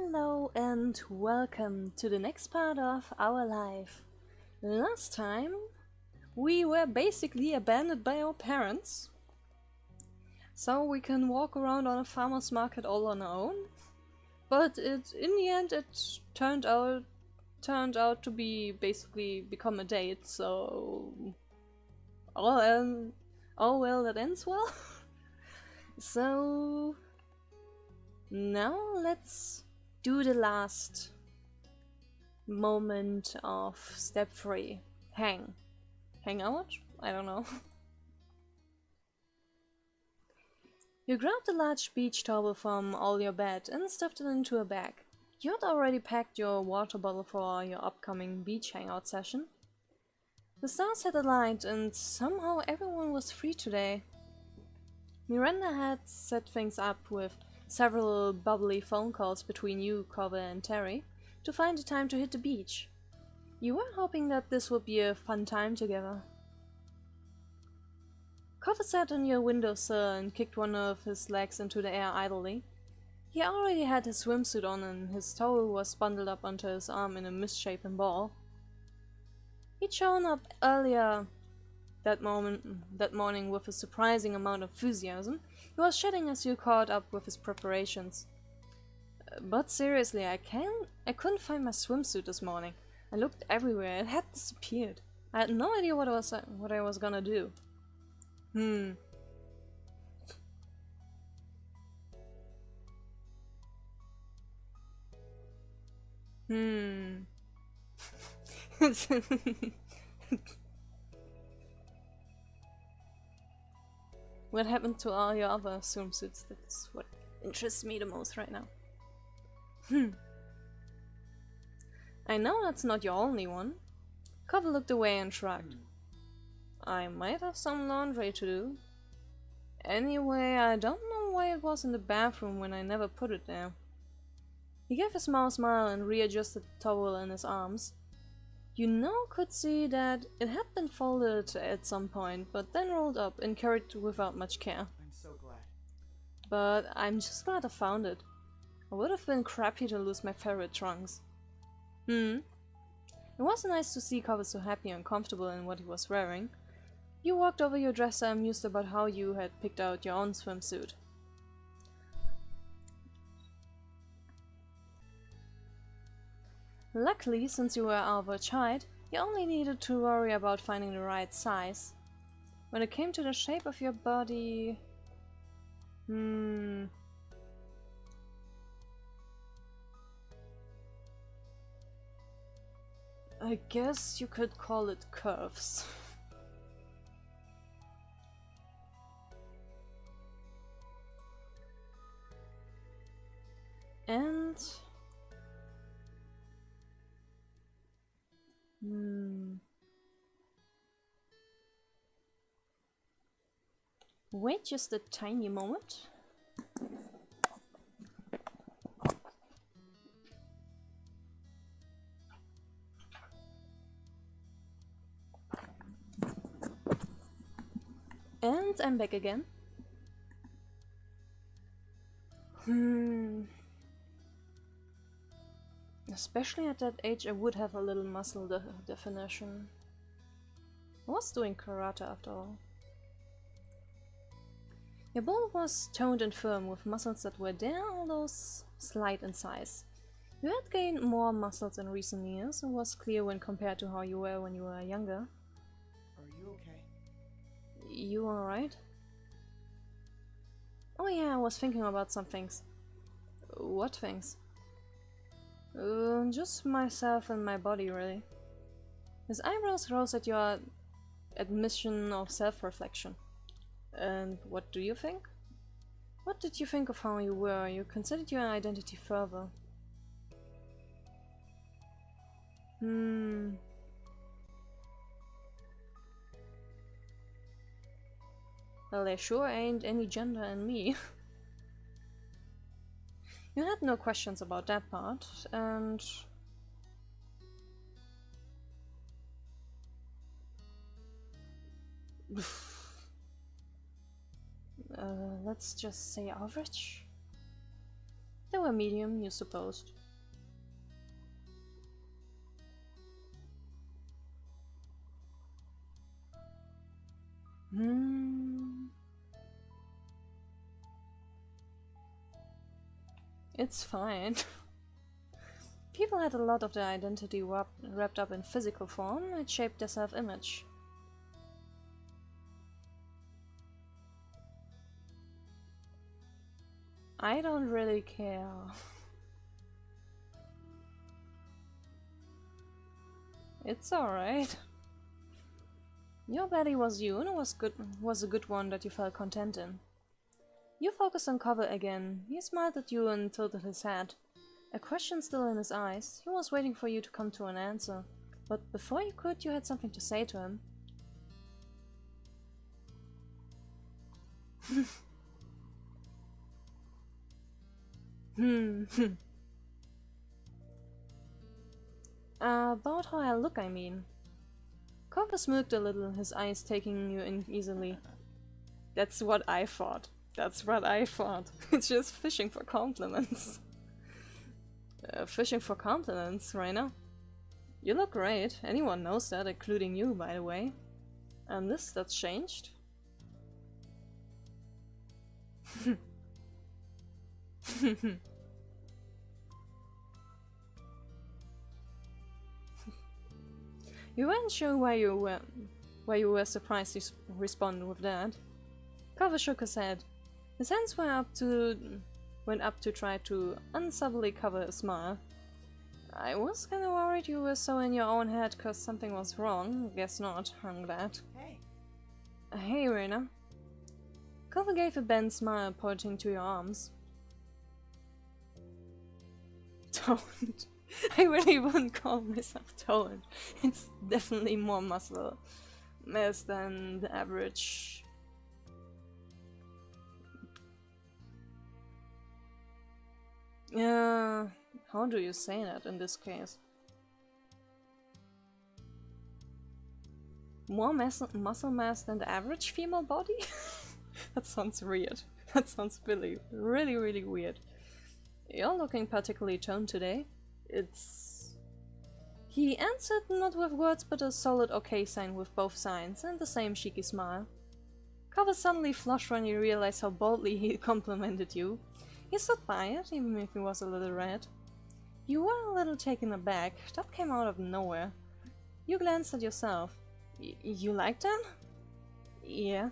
Hello and welcome to the next part of our life. Last time we were basically abandoned by our parents, so we can walk around on a farmer's market all on our own. But in the end it turned out to be basically become a date. So all well that ends well. So now let's do the last moment of step 3. Hang out? I don't know. You grabbed a large beach towel from all your bed and stuffed it into a bag. You had already packed your water bottle for your upcoming beach hangout session. The stars had aligned and somehow everyone was free today. Miranda had set things up with several bubbly phone calls between you, Cover, and Terry to find the time to hit the beach. You were hoping that this would be a fun time together. Cover sat on your windowsill and kicked one of his legs into the air idly. He already had his swimsuit on and his towel was bundled up onto his arm in a misshapen ball. He'd shown up earlier that morning with a surprising amount of enthusiasm. He was chatting as you caught up with his preparations. But seriously, I couldn't find my swimsuit this morning. I looked everywhere, it had disappeared. I had no idea what I was gonna do. What happened to all your other swimsuits? That's what interests me the most right now. I know that's not your only one. Cover looked away and shrugged. I might have some laundry to do. Anyway, I don't know why it was in the bathroom when I never put it there. He gave a small smile and readjusted the towel in his arms. You could see that it had been folded at some point, but then rolled up and carried without much care. I'm so glad. But I'm just glad I found it. It would have been crappy to lose my favorite trunks. It was nice to see Cover so happy and comfortable in what he was wearing. You walked over your dresser, amused about how you had picked out your own swimsuit. Luckily, since you were of a child, you only needed to worry about finding the right size. When it came to the shape of your body... I guess you could call it curves. And... Wait just a tiny moment. And I'm back again. Especially at that age I would have a little muscle definition. I was doing karate after all. Your body was toned and firm with muscles that were there, although slight in size. You had gained more muscles in recent years and was clear when compared to how you were when you were younger. Are you okay? You alright? Oh yeah, I was thinking about some things. What things? Just myself and my body, really. His eyebrows rose at your admission of self-reflection. And what do you think? What did you think of how you were? You considered your identity further. Well, there sure ain't any gender in me. You had no questions about that part, and... let's just say average? There a medium, you supposed. It's fine. People had a lot of their identity wrapped up in physical form. It shaped their self-image. I don't really care. It's alright. Your belly was you, and it was a good one that you felt content in. You focused on Cover again. He smiled at you and tilted his head. A question still in his eyes. He was waiting for you to come to an answer. But before you could, you had something to say to him. About how I look, I mean. Cover smirked a little, his eyes taking you in easily. That's what I thought. That's what I thought. It's just fishing for compliments. Fishing for compliments, Rina. You look great. Anyone knows that, including you, by the way. And that's changed. You weren't sure why you were surprised to respond with that. Cover shook his head. His hands went up to try to unsubtly cover a smile. I was kinda worried you were so in your own head cause something was wrong. Guess not, I'm glad. Hey. Hey, Rina. Cover gave a bent smile, pointing to your arms. Don't. I really wouldn't call myself toned. It's definitely more muscle mass than the average. Yeah, how do you say that in this case? More muscle mass than the average female body? That sounds weird. That sounds really, really weird. You're looking particularly toned today. He answered not with words but a solid okay sign with both signs and the same cheeky smile. Cover suddenly flushed when he realized how boldly he complimented you. He stood by it, even if he was a little red. You were a little taken aback. That came out of nowhere. You glanced at yourself. You like that? Yeah.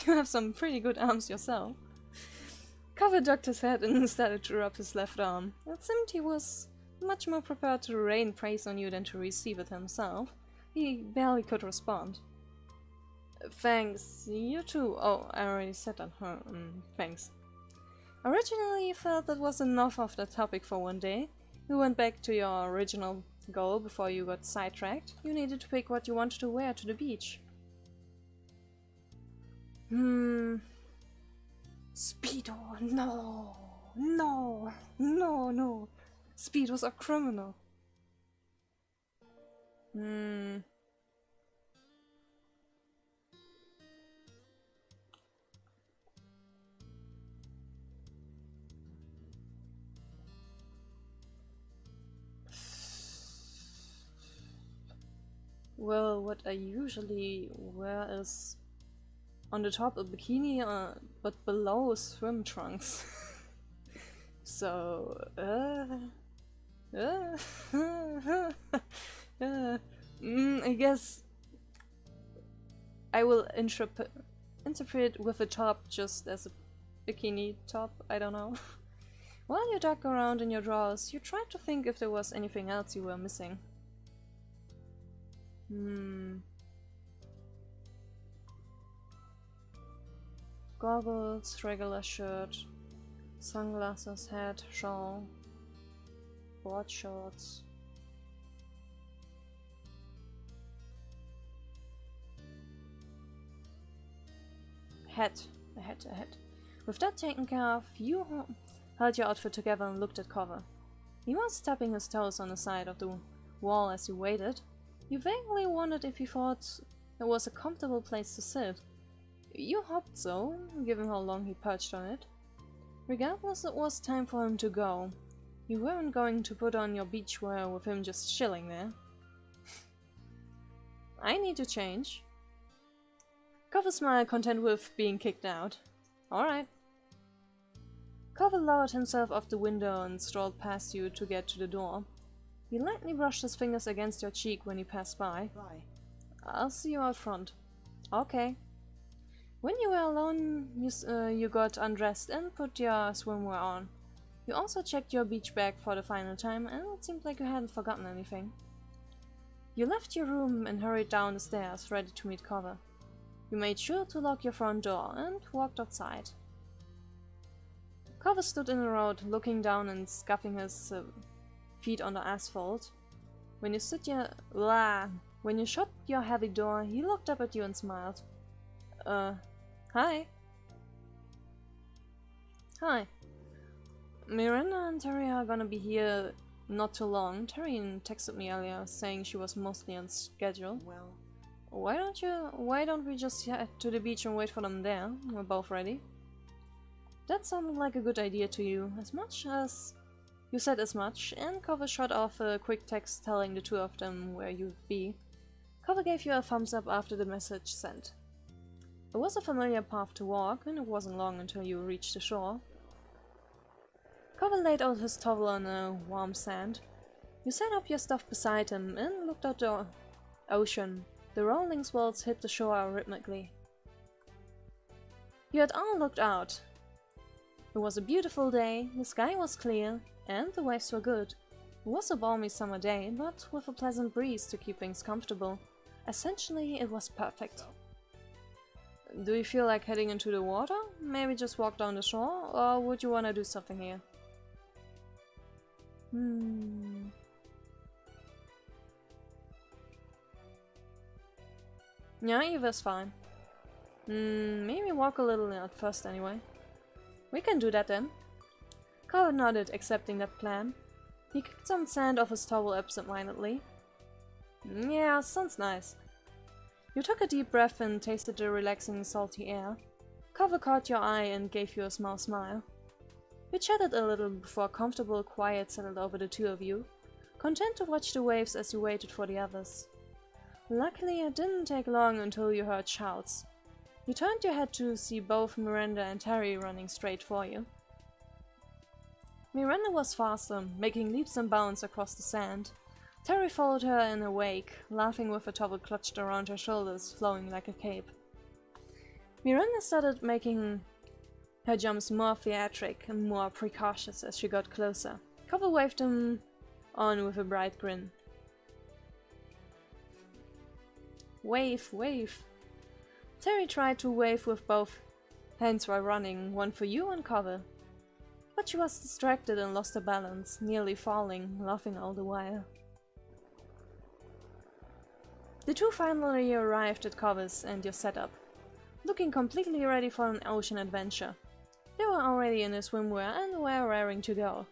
You have some pretty good arms yourself. Cover ducked his head and started to rub his left arm. It seemed he was much more prepared to rain praise on you than to receive it himself. He barely could respond. Thanks, you too. Oh, I already said that. Thanks. Originally, you felt that was enough of the topic for one day. You went back to your original goal before you got sidetracked. You needed to pick what you wanted to wear to the beach. Speedo, no. Speedos are criminal. Well, what I usually wear is on the top a bikini, but below swim trunks. So, I guess I will interpret with a top just as a bikini top, I don't know. While you dug around in your drawers, you tried to think if there was anything else you were missing. Goggles, regular shirt, sunglasses, hat, shawl, board shorts. A hat. With that taken care of, you held your outfit together and looked at Cover. He was tapping his toes on the side of the wall as you waited. You vaguely wondered if he thought it was a comfortable place to sit. You hoped so, given how long he perched on it. Regardless, it was time for him to go. You weren't going to put on your beachwear with him just chilling there. I need to change. Cover smiled, content with being kicked out. Alright. Cover lowered himself off the window and strolled past you to get to the door. He lightly brushed his fingers against your cheek when he passed by. Bye. I'll see you out front. Okay. When you were alone, you got undressed and put your swimwear on. You also checked your beach bag for the final time, and it seemed like you hadn't forgotten anything. You left your room and hurried down the stairs, ready to meet Cover. You made sure to lock your front door and walked outside. Cover stood in the road, looking down and scuffing his feet on the asphalt. When you shut your heavy door, he looked up at you and smiled. Hi. Hi. Miranda and Terry are gonna be here not too long. Terry texted me earlier saying she was mostly on schedule. Well, Why don't we just head to the beach and wait for them there? We're both ready. That sounded like a good idea to you, as much as you said as much, and Cover shot off a quick text telling the two of them where you'd be. Cover gave you a thumbs up after the message sent. It was a familiar path to walk, and it wasn't long until you reached the shore. Cover laid out his towel on the warm sand. You set up your stuff beside him and looked at the ocean. The rolling swells hit the shore rhythmically. You had all looked out. It was a beautiful day, the sky was clear, and the waves were good. It was a balmy summer day, but with a pleasant breeze to keep things comfortable. Essentially, it was perfect. Do you feel like heading into the water? Maybe just walk down the shore? Or would you want to do something here? Yeah, either's fine. Maybe walk a little at first anyway. We can do that then. Cover nodded, accepting that plan. He kicked some sand off his towel absent-mindedly. Yeah, sounds nice. You took a deep breath and tasted the relaxing, salty air. Cover caught your eye and gave you a small smile. You chatted a little before comfortable quiet settled over the two of you, content to watch the waves as you waited for the others. Luckily, it didn't take long until you heard shouts. You turned your head to see both Miranda and Terry running straight for you. Miranda was faster, making leaps and bounds across the sand. Terry followed her in her wake, laughing with a towel clutched around her shoulders, flowing like a cape. Miranda started making her jumps more theatric and more precautious as she got closer. Cover waved him on with a bright grin. Wave, wave. Terry tried to wave with both hands while running, one for you and Cover. But she was distracted and lost her balance, nearly falling, laughing all the while. The two finally arrived at Cover's and your setup, looking completely ready for an ocean adventure. They were already in their swimwear and were raring to go.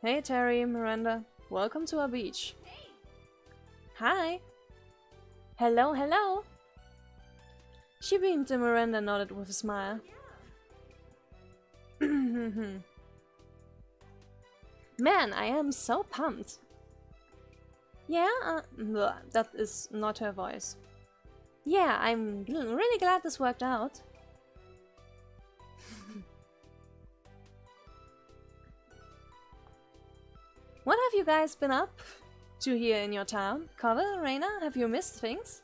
Hey Terry, Miranda, welcome to our beach. Hey! Hi! Hello, hello! She beamed and Miranda nodded with a smile. Yeah. Man, I am so pumped! Yeah, that is not her voice. Yeah, I'm really glad this worked out. What have you guys been up to here in your town? Cover, Rina, have you missed things?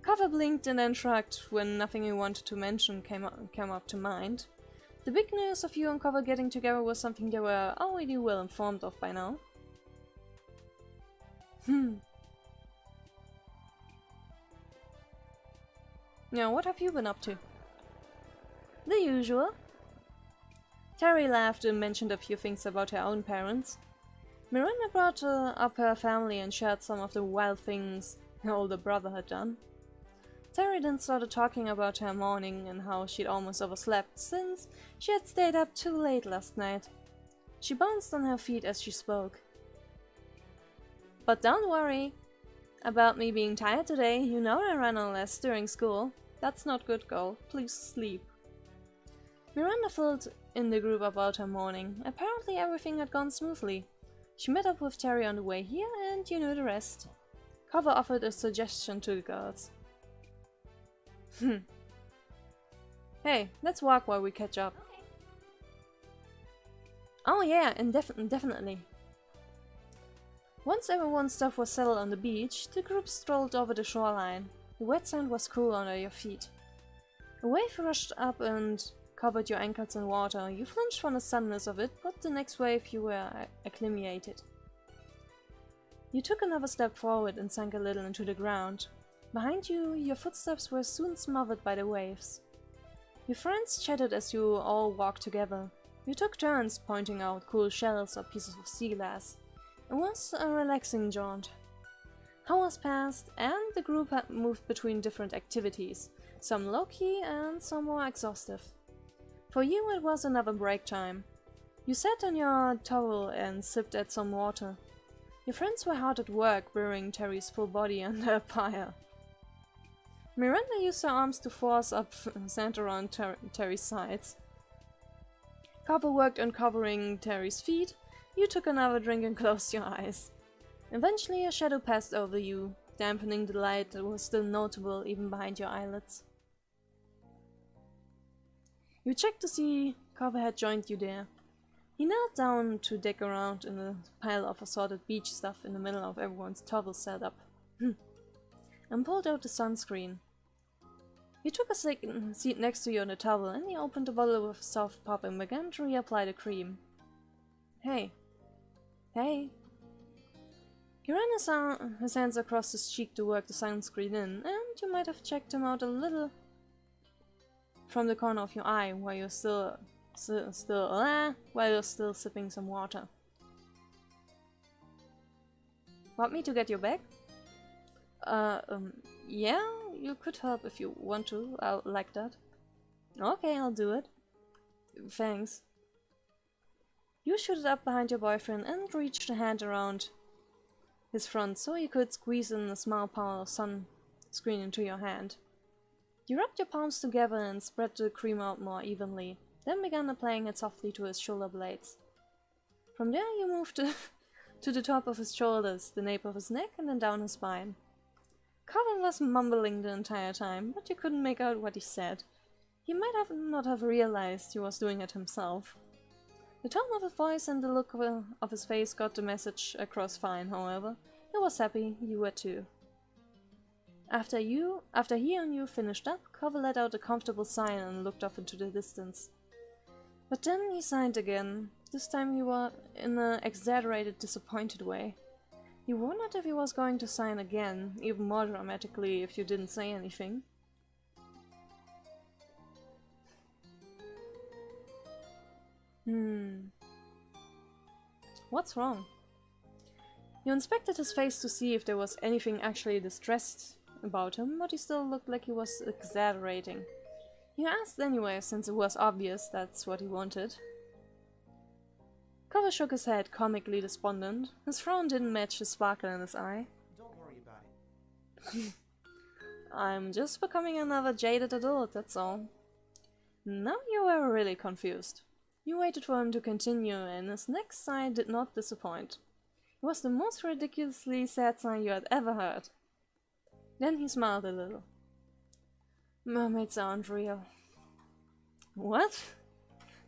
Cover blinked and then shrugged when nothing he wanted to mention came up to mind. The big news of you and Cover getting together was something they were already well informed of by now. Now, what have you been up to? The usual. Terry laughed and mentioned a few things about her own parents. Miranda brought up her family and shared some of the wild things her older brother had done. Terry then started talking about her morning and how she'd almost overslept since she had stayed up too late last night. She bounced on her feet as she spoke. But don't worry about me being tired today. You know I ran on less during school. That's not good, girl. Please sleep. Miranda filled in the group about her morning. Apparently everything had gone smoothly. She met up with Terry on the way here, and you know the rest. Cover offered a suggestion to the girls. Hey, let's walk while we catch up. Okay. Oh yeah, definitely. Once everyone's stuff was settled on the beach, the group strolled over the shoreline. The wet sand was cool under your feet. A wave rushed up and covered your ankles in water. You flinched from the suddenness of it, but the next wave you were acclimated. You took another step forward and sank a little into the ground. Behind you, your footsteps were soon smothered by the waves. Your friends chatted as you all walked together. You took turns pointing out cool shells or pieces of sea glass. It was a relaxing jaunt. Hours passed, and the group had moved between different activities, some low-key and some more exhaustive. For you it was another break time. You sat on your towel and sipped at some water. Your friends were hard at work burying Terry's full body under a pyre. Miranda used her arms to force up sand around Terry's sides. Copper worked on covering Terry's feet. You took another drink and closed your eyes. Eventually a shadow passed over you, dampening the light that was still notable even behind your eyelids. You checked to see Copper had joined you there. He knelt down to dig around in a pile of assorted beach stuff in the middle of everyone's towel setup, and pulled out the sunscreen. He took a seat next to you on the towel, and he opened the bottle with a soft pop and began to reapply the cream. Hey. Hey. He ran his hands across his cheek to work the sunscreen in, and you might have checked him out a little from the corner of your eye while you're still sipping some water. Want me to get your bag? Yeah, you could help if you want to. I'll like that. Okay, I'll do it. Thanks. You shooted up behind your boyfriend and reached a hand around his front so you could squeeze in a small pile of sunscreen into your hand. You rubbed your palms together and spread the cream out more evenly, then began applying it softly to his shoulder blades. From there you moved to the top of his shoulders, the nape of his neck, and then down his spine. Colin was mumbling the entire time, but you couldn't make out what he said. He might not have realized he was doing it himself. The tone of his voice and the look of his face got the message across fine, however. He was happy, you were too. After he and you finished up, Cover let out a comfortable sigh and looked off into the distance. But then he sighed again. This time he was in an exaggerated, disappointed way. You wondered if he was going to sigh again, even more dramatically if you didn't say anything. What's wrong? You inspected his face to see if there was anything actually distressed about him, but he still looked like he was exaggerating. You asked anyway, since it was obvious that's what he wanted. Cover shook his head, comically despondent. His frown didn't match the sparkle in his eye. Don't worry about it. I'm just becoming another jaded adult, that's all. Now you were really confused. You waited for him to continue, and his next sigh did not disappoint. It was the most ridiculously sad sigh you had ever heard. Then he smiled a little. Mermaids aren't real. What?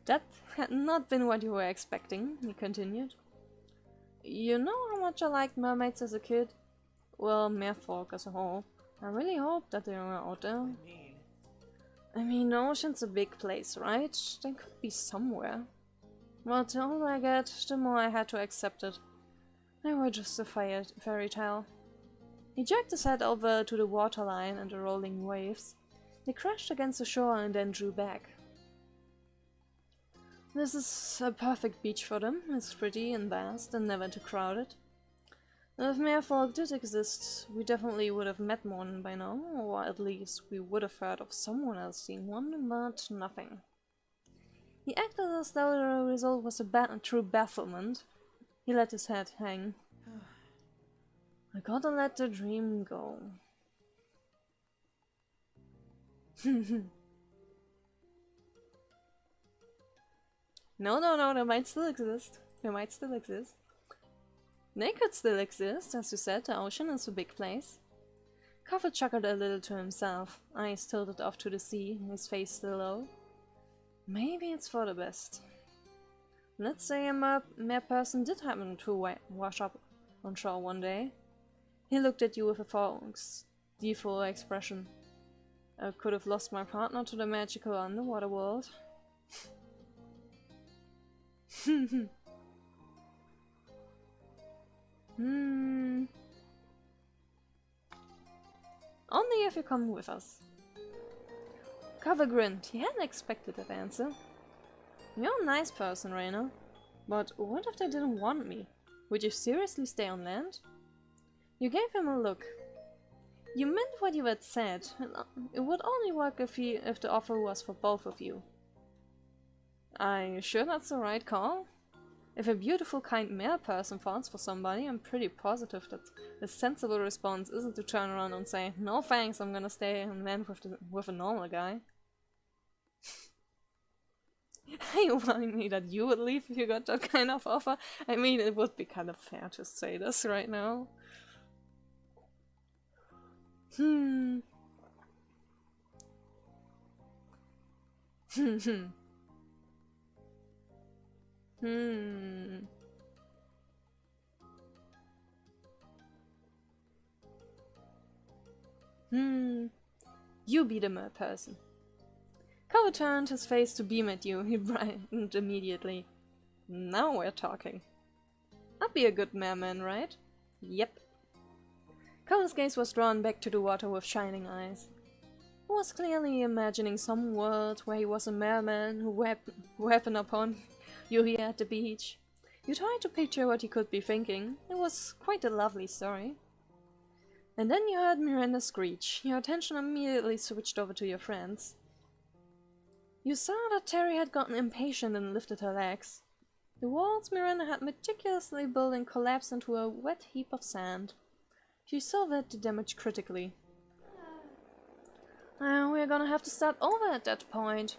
That had not been what you were expecting, he continued. You know how much I liked mermaids as a kid? Well, merfolk as a whole. I really hope that they are out there. I mean, the ocean's a big place, right? They could be somewhere. Well, the older I get, the more I had to accept it. They were just a fairy tale. He jerked his head over to the waterline and the rolling waves. They crashed against the shore and then drew back. This is a perfect beach for them. It's pretty and vast and never too crowded. If merfolk did exist, we definitely would have met one by now, or at least we would have heard of someone else seeing one, but nothing. He acted as though the result was a true bafflement. He let his head hang. I gotta let the dream go. No, they might still exist. They might still exist. They could still exist, as you said, the ocean is a big place. Carver chuckled a little to himself, eyes tilted off to the sea, his face still low. Maybe it's for the best. Let's say a mere person did happen to wash up on shore one day. He looked at you with a forceful expression. I could have lost my partner to the magical underwater world. Only if you come with us. Carver grinned. He hadn't expected that answer. You're a nice person, Rina. But what if they didn't want me? Would you seriously stay on land? You gave him a look. You meant what you had said. It would only work if the offer was for both of you. Are you sure that's the right call? If a beautiful, kind male person falls for somebody, I'm pretty positive that the sensible response isn't to turn around and say, "No thanks, I'm gonna stay on land with a normal guy." Are you telling me that you would leave if you got that kind of offer? I mean, it would be kind of fair to say this right now. Hmm. You be the mer person. Carver turned his face to beam at you. He brightened immediately. Now we're talking. I'd be a good merman, right? Yep. Carver's gaze was drawn back to the water with shining eyes. He was clearly imagining some world where he was a merman who happened upon you here at the beach. You tried to picture what he could be thinking. It was quite a lovely story. And then you heard Miranda screech. Your attention immediately switched over to your friends. You saw that Terry had gotten impatient and lifted her legs. The walls Miranda had meticulously built collapsed into a wet heap of sand. She surveyed the damage critically. We're gonna have to start over at that point.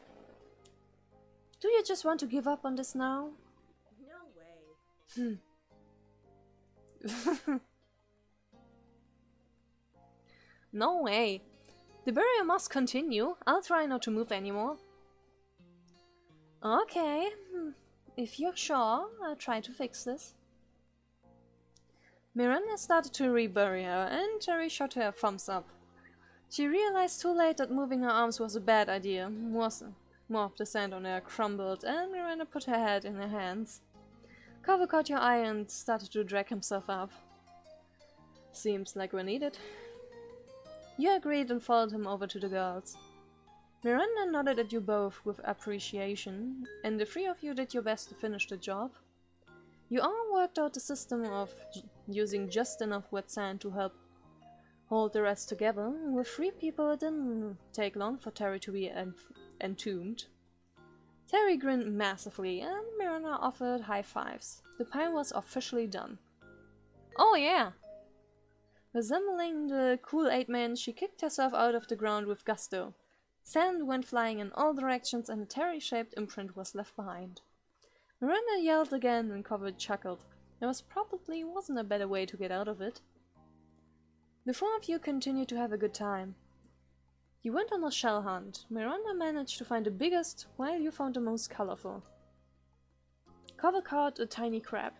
Do you just want to give up on this now? No way. No way. The burial must continue. I'll try not to move anymore. Okay. If you're sure, I'll try to fix this. Miranda started to rebury her, and Terry shot her a thumbs up. She realized too late that moving her arms was a bad idea. More of the sand on her crumbled, and Miranda put her head in her hands. Carver caught your eye and started to drag himself up. Seems like we're needed. You agreed and followed him over to the girls. Miranda nodded at you both with appreciation, and the three of you did your best to finish the job. You all worked out the system of using just enough wet sand to help hold the rest together. With 3 people, it didn't take long for Terry to be entombed. Terry grinned massively, and Miranda offered high fives. The pile was officially done. Oh yeah! Resembling the cool 8-man, she kicked herself out of the ground with gusto. Sand went flying in all directions, and a Terry-shaped imprint was left behind. Miranda yelled again, and Carver chuckled. There probably wasn't a better way to get out of it. The 4 of you continued to have a good time. You went on a shell hunt. Miranda managed to find the biggest, while you found the most colorful. Carver caught a tiny crab.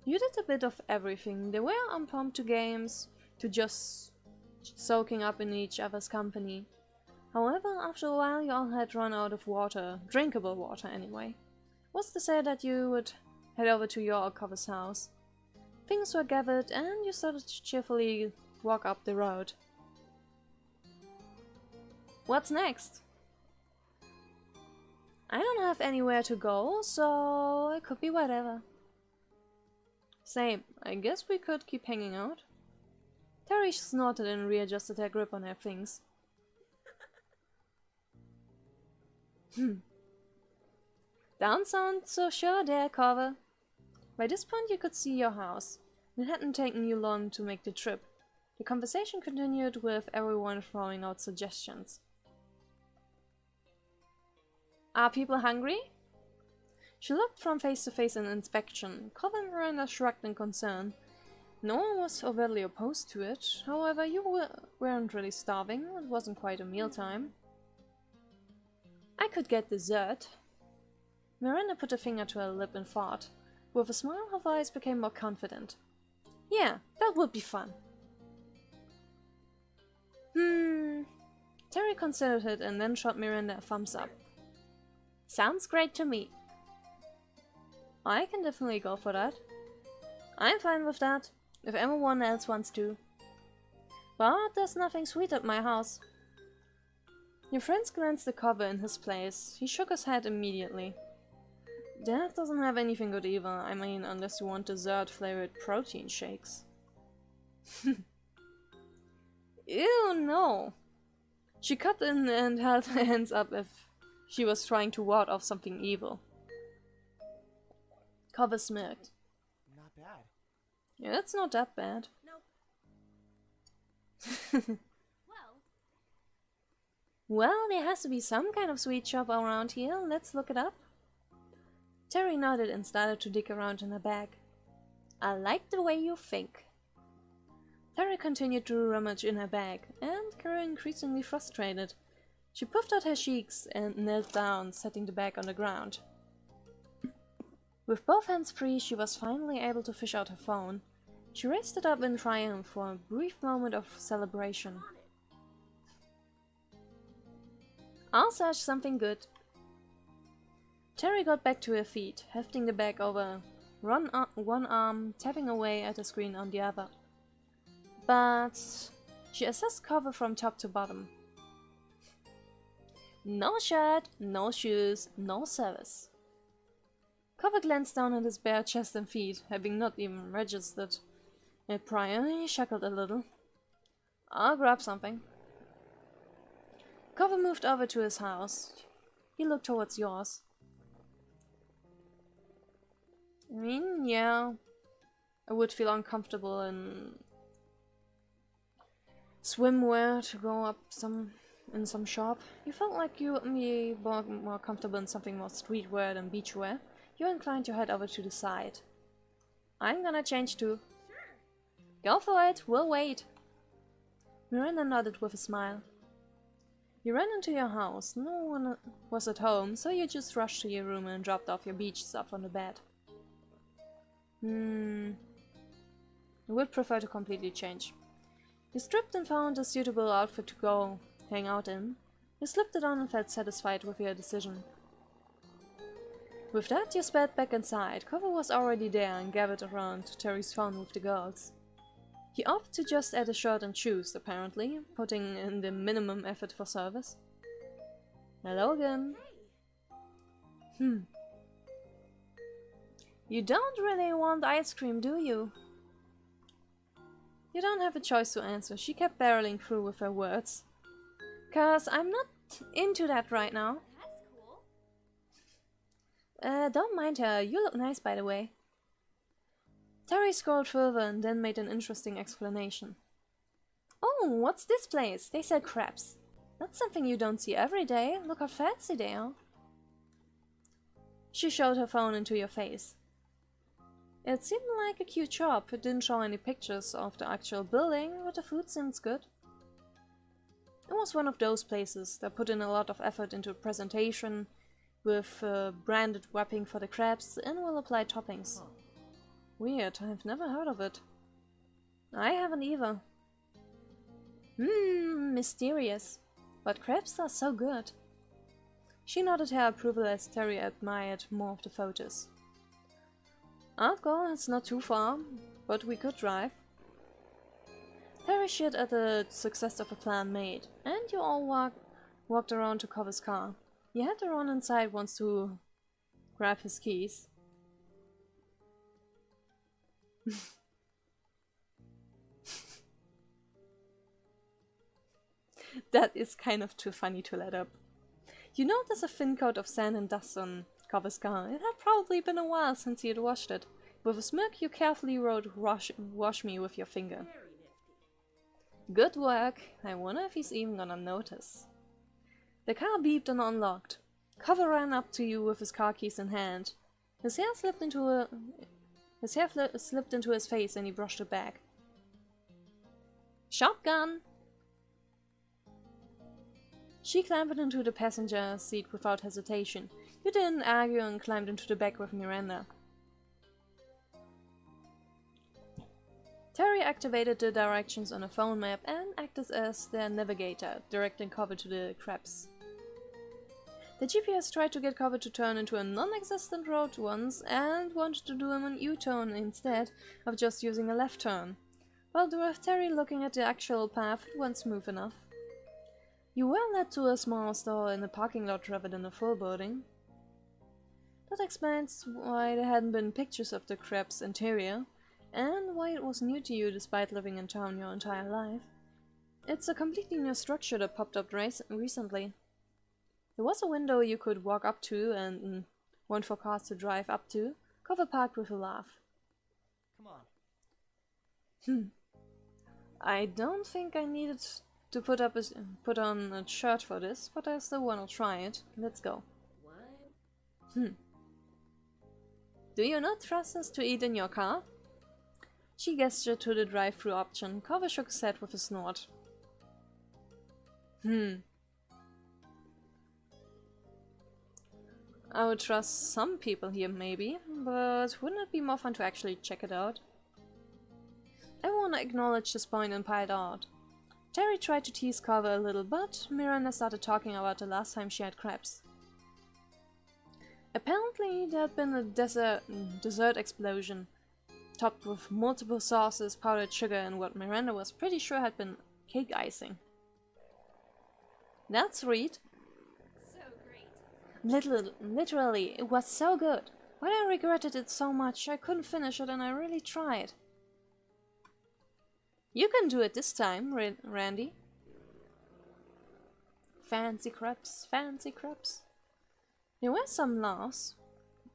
You did a bit of everything. They were impromptu games, to just soaking up in each other's company. However, after a while you all had run out of water, drinkable water anyway. What's to say that you would head over to your Carver's house? Things were gathered and you started to cheerfully walk up the road. What's next? I don't have anywhere to go, so it could be whatever. Same, I guess we could keep hanging out. Terry snorted and readjusted her grip on her things. Don't sound so sure there, Carver. By this point you could see your house. It hadn't taken you long to make the trip. The conversation continued with everyone throwing out suggestions. Are people hungry? She looked from face to face in inspection. Cobb and Miranda shrugged in concern. No one was overtly opposed to it. However, you weren't really starving. It wasn't quite a mealtime. I could get dessert. Miranda put a finger to her lip and thought. With a smile, her voice became more confident. Yeah, that would be fun. Terry considered it and then shot Miranda a thumbs up. Sounds great to me. I can definitely go for that. I'm fine with that, if everyone else wants to. But there's nothing sweet at my house. Your friends glanced the cover in his place. He shook his head immediately. That doesn't have anything good either. I mean, unless you want dessert-flavored protein shakes. Ew, no. She cut in and held her hands up as if she was trying to ward off something evil. Cover smirked. Not bad. Yeah, it's not that bad. Nope. Well, there has to be some kind of sweet shop around here. Let's look it up. Terry nodded and started to dig around in her bag. I like the way you think. Terry continued to rummage in her bag and grew increasingly frustrated. She puffed out her cheeks and knelt down, setting the bag on the ground. With both hands free, she was finally able to fish out her phone. She raised it up in triumph for a brief moment of celebration. I'll search something good. Terry got back to her feet, hefting the bag over one arm, tapping away at the screen on the other. But she assessed cover from top to bottom. No shirt, no shoes, no service. Cover glanced down at his bare chest and feet, having not even registered it prior. He chuckled a little. I'll grab something. Cover moved over to his house. He looked towards yours. I mean, yeah, I would feel uncomfortable in swimwear to go up in some shop. You felt like you would be more comfortable in something more streetwear than beachwear. You're inclined to head over to the side. I'm gonna change too. Go for it, we'll wait. Miranda nodded with a smile. You ran into your house. No one was at home, so you just rushed to your room and dropped off your beach stuff on the bed. I would prefer to completely change. You stripped and found a suitable outfit to go hang out in. You slipped it on and felt satisfied with your decision. With that, you sped back inside. Cover was already there and gathered around Terry's phone with the girls. He opted to just add a shirt and shoes, apparently, putting in the minimum effort for service. Hello again. You don't really want ice cream, do you? You don't have a choice to answer. She kept barreling through with her words. 'Cause I'm not into that right now. That's cool. Don't mind her. You look nice, by the way. Terry scrolled further and then made an interesting explanation. Oh, what's this place? They sell crabs. That's something you don't see every day. Look how fancy they are. She showed her phone into your face. It seemed like a cute shop. It didn't show any pictures of the actual building, but the food seems good. It was one of those places that put in a lot of effort into presentation, with branded wrapping for the crabs and well-applied toppings. Weird, I've never heard of it. I haven't either. Mysterious. But crabs are so good. She nodded her approval as Terry admired more of the photos. I'll go, it's not too far, but we could drive. Terry cheered at the success of a plan made, and you all walked around to Cover's car. You had to run inside once to grab his keys. That is kind of too funny to let up. You notice a thin coat of sand and dust on Cover's car. It had probably been a while since he had washed it. With a smirk, you carefully wrote wash me with your finger. Very nifty. Good work. I wonder if he's even gonna notice. The car beeped and unlocked. Cover ran up to you with his car keys in hand. His hair slipped into his face and he brushed it back. Shotgun! She clambered into the passenger seat without hesitation. You didn't argue and climbed into the back with Miranda. Terry activated the directions on a phone map and acted as their navigator, directing Cover to the crabs. The GPS tried to get Cover to turn into a non-existent road once and wanted to do a U-turn instead of just using a left turn. But with Terry looking at the actual path, it went smooth enough. You were led to a small store in the parking lot rather than a full building. That explains why there hadn't been pictures of the crab's interior, and why it was new to you despite living in town your entire life. It's a completely new structure that popped up recently. There was a window you could walk up to and one for cars to drive up to. Cover parked with a laugh. Come on. I don't think I needed to put on a shirt for this, but I still wanna try it. Let's go. What? Do you not trust us to eat in your car? She gestured to the drive-thru option. Cover shook his head with a snort. I would trust some people here maybe, but wouldn't it be more fun to actually check it out? Everyone acknowledged this point and piled out. Terry tried to tease Cover a little, but Miranda started talking about the last time she had crabs. Apparently there had been a dessert explosion, topped with multiple sauces, powdered sugar, and what Miranda was pretty sure had been cake icing. That's sweet. So great. Literally, it was so good. But I regretted it so much, I couldn't finish it and I really tried. You can do it this time, Randy. Fancy crabs, fancy crabs. There were some laughs.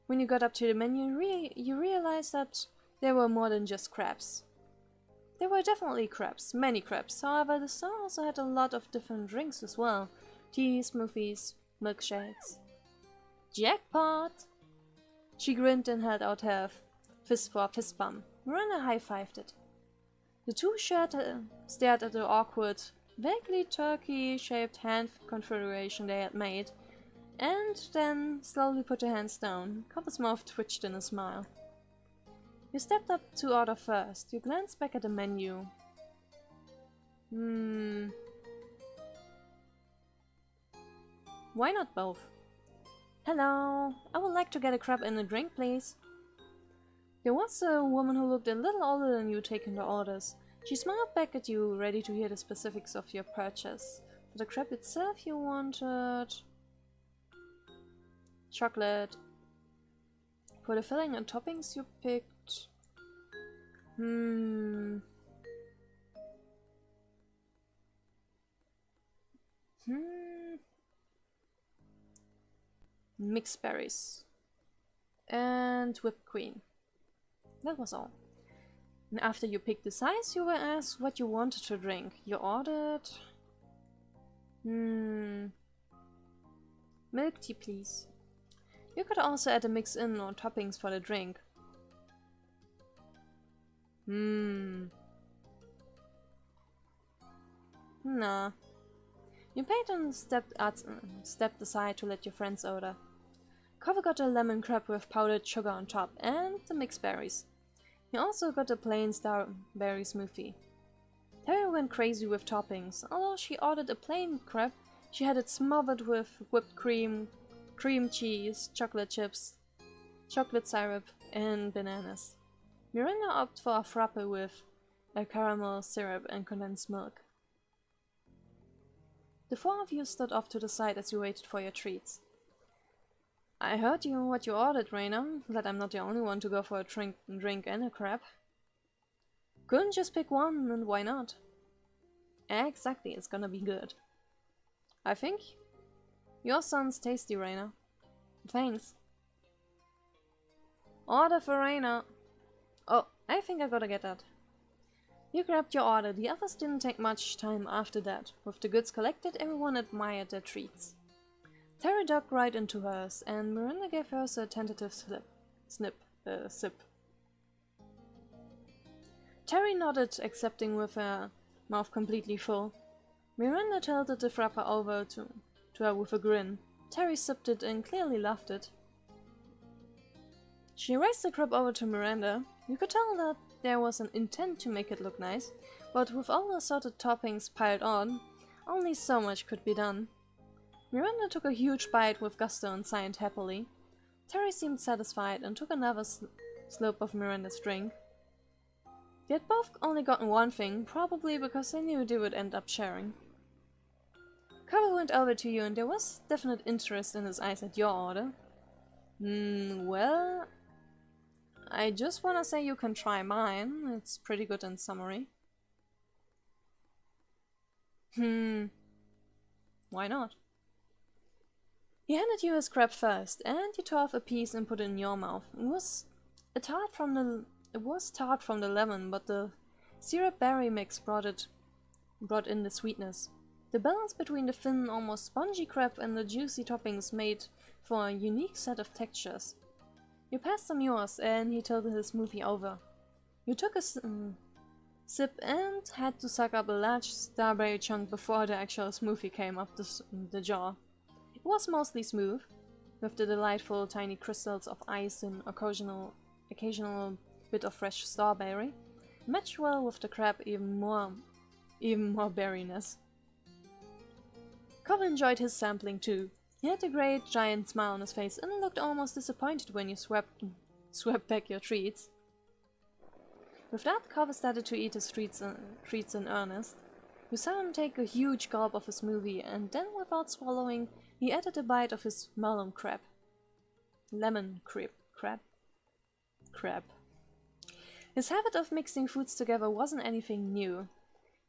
When you got up to the menu, you realized that there were more than just crabs. There were definitely crabs, many crabs. However, the store also had a lot of different drinks as well. Teas, smoothies, milkshakes. Jackpot! She grinned and held out her fist for a fist bump. Miranda high-fived it. The two stared at the awkward, vaguely turkey-shaped hand configuration they had made, and then slowly put their hands down. Cover's mouth twitched in a smile. You stepped up to order first. You glanced back at the menu. Why not both? Hello, I would like to get a crab and a drink, please. There was a woman who looked a little older than you taking the orders. She smiled back at you, ready to hear the specifics of your purchase. For the crab itself, you wanted chocolate. For the filling and toppings, you picked mixed berries and whipped cream. That was all. And after you picked the size, you were asked what you wanted to drink. You ordered milk tea, please. You could also add a mix in or toppings for the drink. Nah. You paid and stepped aside to let your friends order. Cover got a lemon crab with powdered sugar on top and the mixed berries. He also got a plain starberry smoothie. Terry went crazy with toppings. Although she ordered a plain crab, she had it smothered with whipped cream, cream cheese, chocolate chips, chocolate syrup, and bananas. Miranda opted for a frappe with a caramel syrup and condensed milk. The four of you stood off to the side as you waited for your treats. I heard what you ordered, Rina. Glad I'm not the only one to go for a drink and a crab. Couldn't just pick one, and why not? Exactly, it's gonna be good. I think your sounds tasty, Rina. Thanks. Order for Rina. Oh, I think I gotta get that. You grabbed your order. The others didn't take much time after that. With the goods collected, everyone admired their treats. Terry dug right into hers, and Miranda gave hers a tentative sip. Terry nodded, accepting with her mouth completely full. Miranda tilted the frapper over to her with a grin. Terry sipped it and clearly loved it. She raised the crab over to Miranda. You could tell that there was an intent to make it look nice, but with all the assorted toppings piled on, only so much could be done. Miranda took a huge bite with gusto and sighed happily. Terry seemed satisfied and took another slurp of Miranda's drink. They had both only gotten one thing, probably because they knew they would end up sharing. Carver went over to you and there was definite interest in his eyes at your order. Well, I just wanna say you can try mine. It's pretty good in summary. Why not? He handed you his crab first, and you tore off a piece and put it in your mouth. It was tart from the lemon, but the syrup berry mix brought in the sweetness. The balance between the thin, almost spongy crab and the juicy toppings made for a unique set of textures. You passed him yours, and he tilted his smoothie over. You took a sip and had to suck up a large strawberry chunk before the actual smoothie came up the jar. It was mostly smooth, with the delightful tiny crystals of ice and occasional bit of fresh strawberry, matched well with the crab even more berryness. Cobb enjoyed his sampling too. He had a great giant smile on his face and looked almost disappointed when you swept back your treats. With that, Cobb started to eat his treats in earnest. You saw him take a huge gulp of his smoothie, and then, without swallowing, he added a bite of his lemon crab. His habit of mixing foods together wasn't anything new.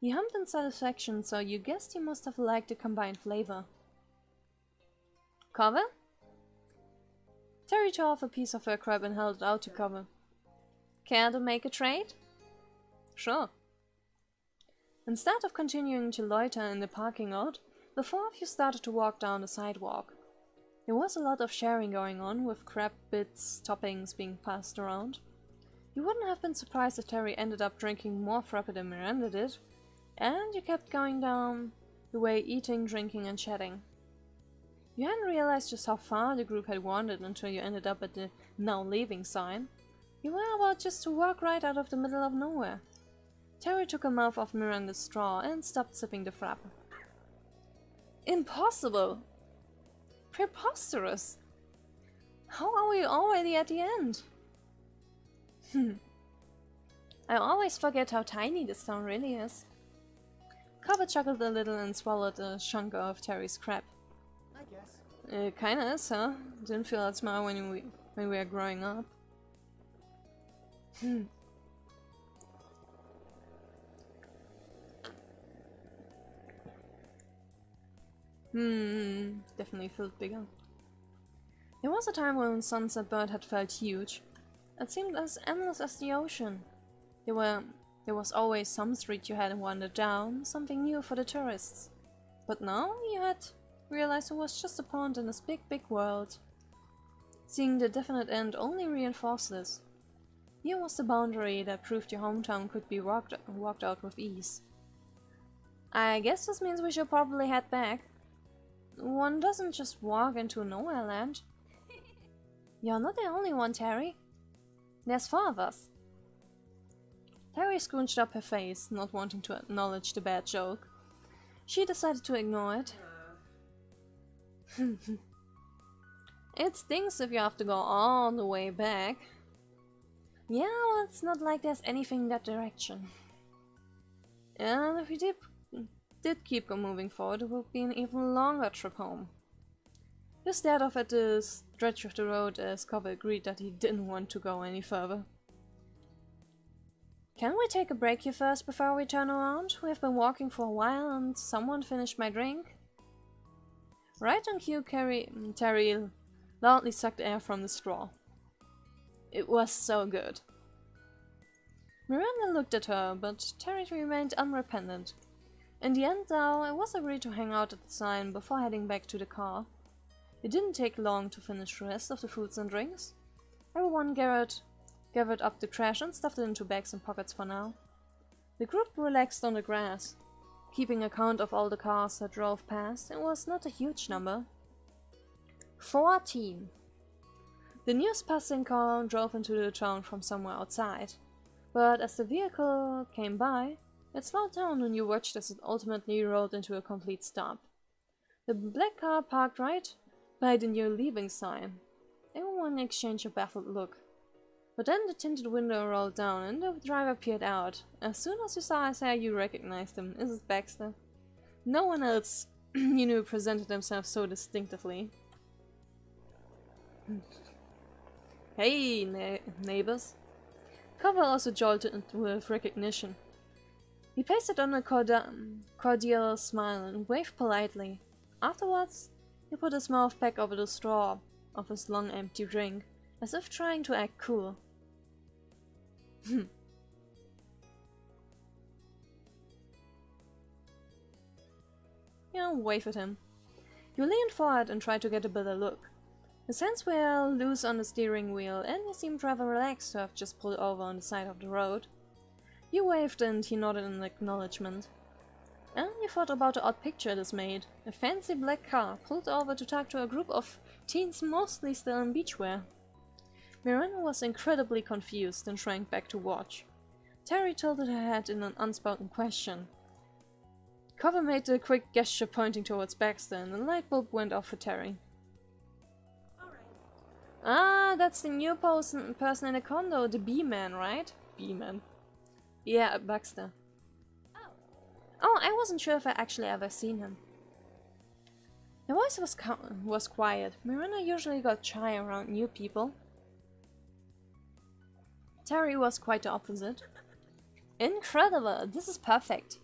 He hummed in satisfaction, so you guessed he must have liked the combined flavor. Cover? Terry tore off a piece of her crab and held it out to Cover. Care to make a trade? Sure. Instead of continuing to loiter in the parking lot, the four of you started to walk down the sidewalk. There was a lot of sharing going on, with crab bits, toppings being passed around. You wouldn't have been surprised if Terry ended up drinking more frappe than Miranda did, and you kept going down the way eating, drinking and chatting. You hadn't realized just how far the group had wandered until you ended up at the "now leaving" sign. You were about just to walk right out of the middle of nowhere. Terry took a mouth off Miranda's straw and stopped sipping the frappe. Impossible! Preposterous! How are we already at the end? I always forget how tiny this town really is. Copper chuckled a little and swallowed a chunk of Terry's crab. I guess. It kinda is, huh? Didn't feel that small when we were growing up. Definitely felt bigger. There was a time when Sunset Bird had felt huge. It seemed as endless as the ocean. There was always some street you hadn't wandered down, something new for the tourists. But now you had realized it was just a pond in this big, big world. Seeing the definite end only reinforced this. Here was the boundary that proved your hometown could be walked out with ease. I guess this means we should probably head back. One doesn't just walk into nowhere land. You're not the only one, Terry. There's 4 of us. Terry scrunched up her face, not wanting to acknowledge the bad joke. She decided to ignore it. It stinks if you have to go all the way back. Yeah, well, it's not like there's anything in that direction. And if we did keep moving forward, it would be an even longer trip home. You stared off at the stretch of the road as Cover agreed that he didn't want to go any further. Can we take a break here first before we turn around? We have been walking for a while and someone finished my drink. Right on cue, Terry loudly sucked air from the straw. It was so good. Miranda looked at her, but Terry remained unrepentant. In the end, though, it was agreed to hang out at the sign before heading back to the car. It didn't take long to finish the rest of the foods and drinks. Everyone gathered up the trash and stuffed it into bags and pockets for now. The group relaxed on the grass. Keeping account of all the cars that drove past, it was not a huge number. 14. The news passing car drove into the town from somewhere outside, but as the vehicle came by, it slowed down and you watched as it ultimately rolled into a complete stop. The black car parked right by the new leaving sign. Everyone exchanged a baffled look. But then the tinted window rolled down and the driver peered out. As soon as you saw his hair, you recognized him. Is it Baxter? No one else you knew presented themselves so distinctively. Hey, neighbors. Cover also jolted with recognition. He pasted on a cordial smile and waved politely. Afterwards, he put his mouth back over the straw of his long empty drink, as if trying to act cool. Wave at him. You leaned forward and tried to get a better look. His hands were loose on the steering wheel, and he seemed rather relaxed to have just pulled over on the side of the road. You waved and he nodded in acknowledgement. And you thought about the odd picture this made. A fancy black car pulled over to talk to a group of teens mostly still in beachwear. Miranda was incredibly confused and shrank back to watch. Terry tilted her head in an unspoken question. Cover made a quick gesture pointing towards Baxter, and the light bulb went off for Terry. Ah, that's the new person in the condo, the B-man, right? B-man. Yeah, Baxter. Oh, I wasn't sure if I actually ever seen him. The voice was quiet. Miranda usually got shy around new people. Terry was quite the opposite. Incredible! This is perfect!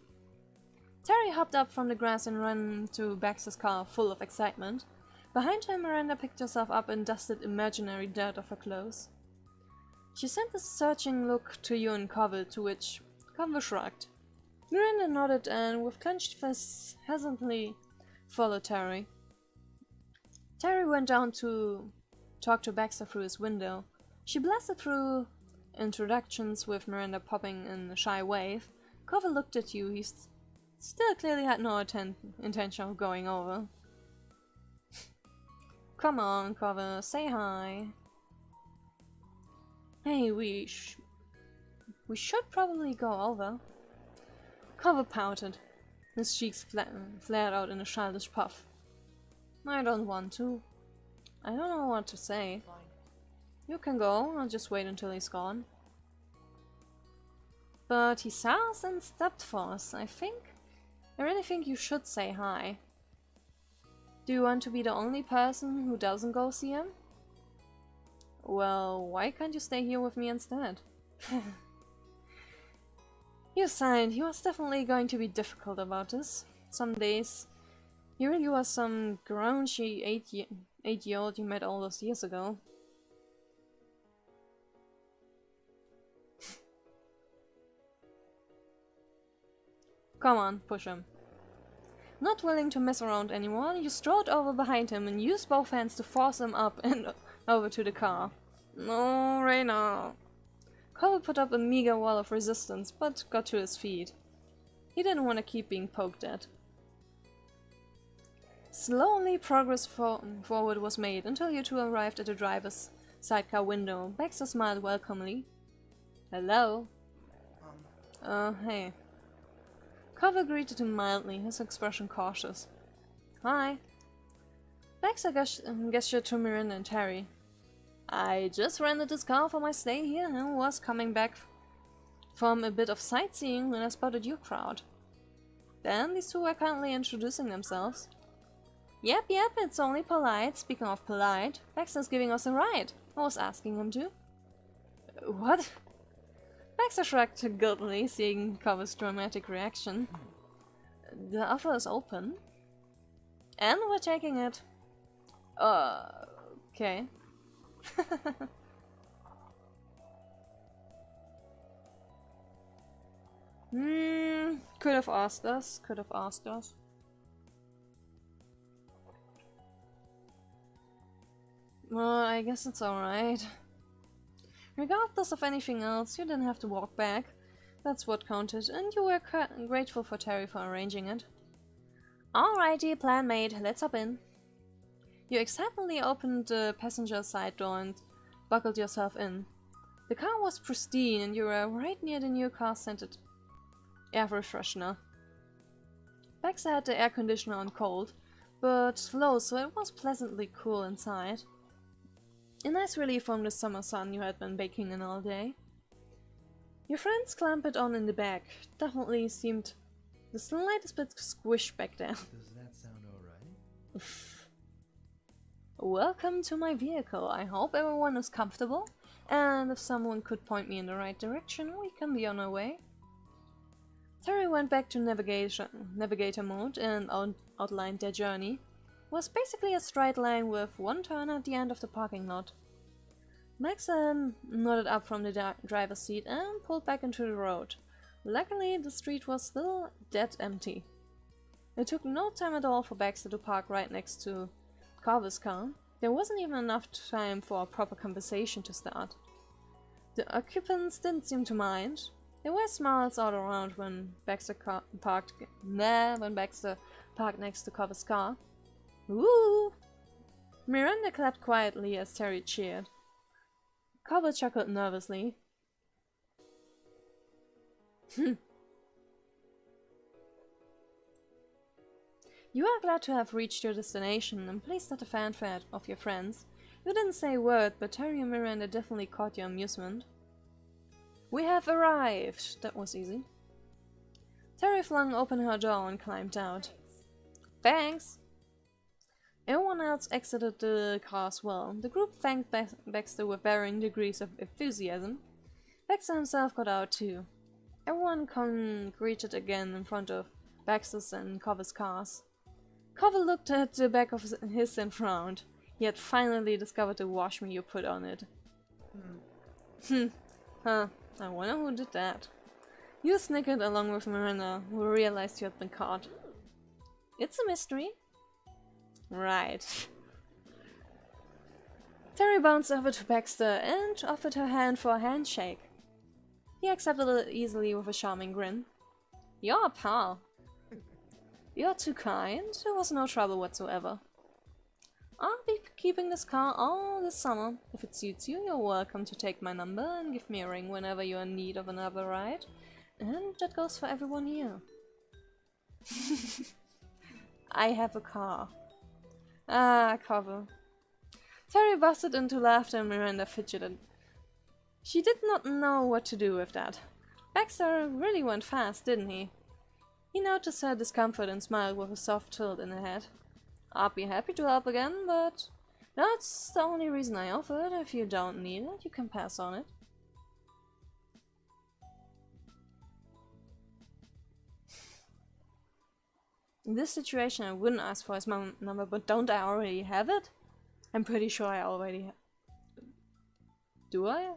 Terry hopped up from the grass and ran to Baxter's car, full of excitement. Behind her, Miranda picked herself up and dusted imaginary dirt off her clothes. She sent a searching look to you and Cover, to which Cover shrugged. Miranda nodded and, with clenched fists, hesitantly followed Terry. Terry went down to talk to Baxter through his window. She blasted through introductions, with Miranda popping in a shy wave. Cover looked at you. He still clearly had no intention of going over. Come on, Cover, say hi. Hey, we should probably go over. Cover pouted. His cheeks flared out in a childish puff. I don't want to. I don't know what to say. You can go, I'll just wait until he's gone. But he saw us and stepped for us, I really think you should say hi. Do you want to be the only person who doesn't go see him? Well, why can't you stay here with me instead? You sighed. He was definitely going to be difficult about this. Some days, he really was some grouchy 8-year-old you met all those years ago. Come on, push him. Not willing to mess around anymore, you strode over behind him and used both hands to force him up and over to the car. No, Rina. Cole put up a meager wall of resistance, but got to his feet. He didn't want to keep being poked at. Slowly, progress forward was made until you two arrived at the driver's sidecar window. Baxter smiled welcomely. Hello. Hey. Cover greeted him mildly, his expression cautious. Hi. Baxter gestured to Miranda and Terry. I just rented this car for my stay here and was coming back from a bit of sightseeing when I spotted your crowd. Then these two were kindly introducing themselves. Yep, it's only polite. Speaking of polite, Baxter's giving us a ride. I was asking him to. What? Baxter shrugged guiltily, seeing Cover's dramatic reaction. The offer is open. And we're taking it. Okay. Could have asked us, could have asked us. Well, I guess it's alright. Regardless of anything else, you didn't have to walk back. That's what counted, and you were grateful for Terry for arranging it. Alrighty, plan made, let's hop in. You excitedly opened the passenger side door and buckled yourself in. The car was pristine and you were right near the new car-scented air freshener. Baxter had the air conditioner on cold, but low, so it was pleasantly cool inside. A nice relief from the summer sun you had been baking in all day. Your friends clambered on in the back. Definitely seemed the slightest bit squished back there. Does that sound alright? Welcome to my vehicle. I hope everyone is comfortable, and if someone could point me in the right direction, we can be on our way. Terry went back to navigator mode and outlined their journey. It was basically a straight line with one turn at the end of the parking lot. Max nodded up from the driver's seat and pulled back into the road. Luckily, the street was still dead empty. It took no time at all for Baxter to park right next to Carver's car. There wasn't even enough time for a proper conversation to start. The occupants didn't seem to mind. There were smiles all around when Baxter parked next to Carver's car. Woo! Miranda clapped quietly as Terry cheered. Carver chuckled nervously. You are glad to have reached your destination and pleased at the fanfare of your friends. You didn't say a word, but Terry and Miranda definitely caught your amusement. We have arrived! That was easy. Terry flung open her door and climbed out. Thanks! Everyone else exited the car as well. The group thanked Baxter with varying degrees of enthusiasm. Baxter himself got out too. Everyone congregated again in front of Baxter's and Carver's cars. Carver looked at the back of his and frowned. He had finally discovered the washme you put on it. Huh. I wonder who did that. You snickered along with Miranda, who realized you had been caught. It's a mystery. Right. Terry bounced over to Baxter and offered her hand for a handshake. He accepted it easily with a charming grin. You're a pal. You're too kind. There was no trouble whatsoever. I'll be keeping this car all this summer. If it suits you, you're welcome to take my number and give me a ring whenever you're in need of another ride. And that goes for everyone here. I have a car. Ah, Carver. Terry busted into laughter and Miranda fidgeted. She did not know what to do with that. Baxter really went fast, didn't he? He noticed her discomfort and smiled with a soft tilt in her head. I'd be happy to help again, but that's the only reason I offered. If you don't need it, you can pass on it. In this situation, I wouldn't ask for his number, but don't I already have it? I'm pretty sure I already do I?